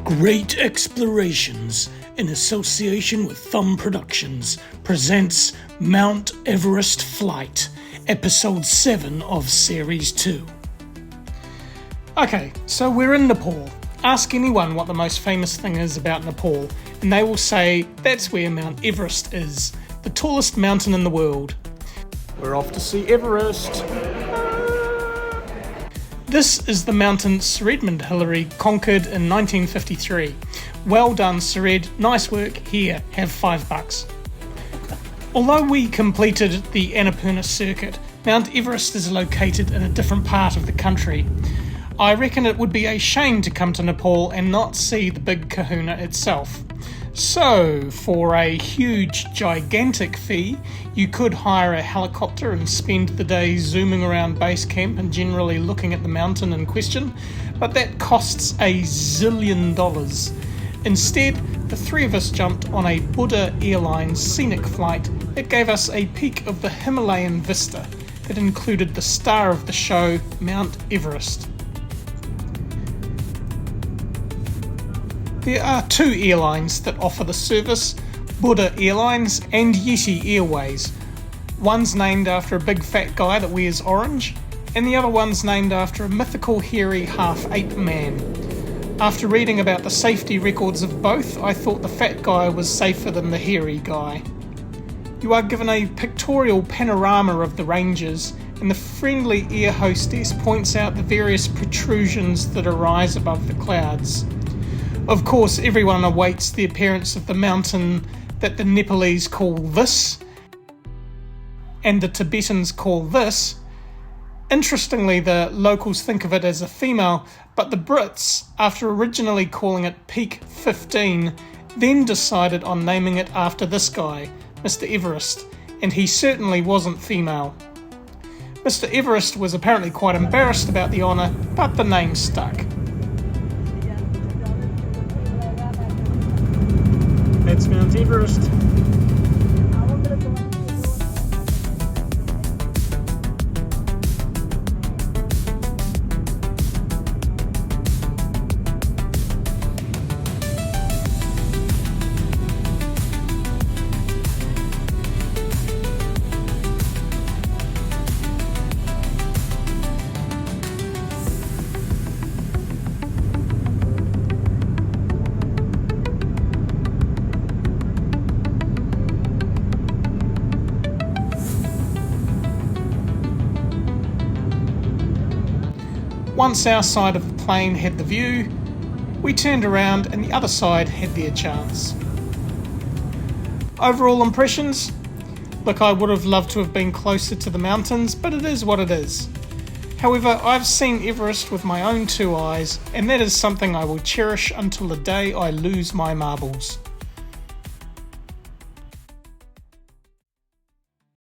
Great Explorations, in association with Thumb Productions, presents Mount Everest Flight, Episode 7 of Series 2. Okay, so we're in Nepal. Ask anyone what the most famous thing is about Nepal, and they will say that's where Mount Everest is, the tallest mountain in the world. We're off to see Everest. This is the mountain Sir Edmund Hillary conquered in 1953. Well done, Sir Ed. Nice work. Here, have $5. Although we completed the Annapurna circuit, Mount Everest is located in a different part of the country. I reckon it would be a shame to come to Nepal and not see the big kahuna itself. So, for a huge, gigantic fee, you could hire a helicopter and spend the day zooming around base camp and generally looking at the mountain in question, but that costs $1 zillion. Instead, the three of us jumped on a Buddha Airlines Scenic flight that gave us a peek of the Himalayan vista that included the star of the show, Mount Everest. There are two airlines that offer the service, Buddha Airlines and Yeti Airways. One's named after a big fat guy that wears orange, and the other one's named after a mythical hairy half-ape man. After reading about the safety records of both, I thought the fat guy was safer than the hairy guy. You are given a pictorial panorama of the ranges, and the friendly air hostess points out the various protrusions that arise above the clouds. Of course, everyone awaits the appearance of the mountain that the Nepalese call this, and the Tibetans call this. Interestingly, the locals think of it as a female, but the Brits, after originally calling it Peak 15, then decided on naming it after this guy, Mr. Everest, and he certainly wasn't female. Mr. Everest was apparently quite embarrassed about the honour, but the name stuck. That's Mount Everest. Once our side of the plane had the view, we turned around and the other side had their chance. Overall impressions? Look, I would have loved to have been closer to the mountains, but it is what it is. However, I've seen Everest with my own two eyes, and that is something I will cherish until the day I lose my marbles.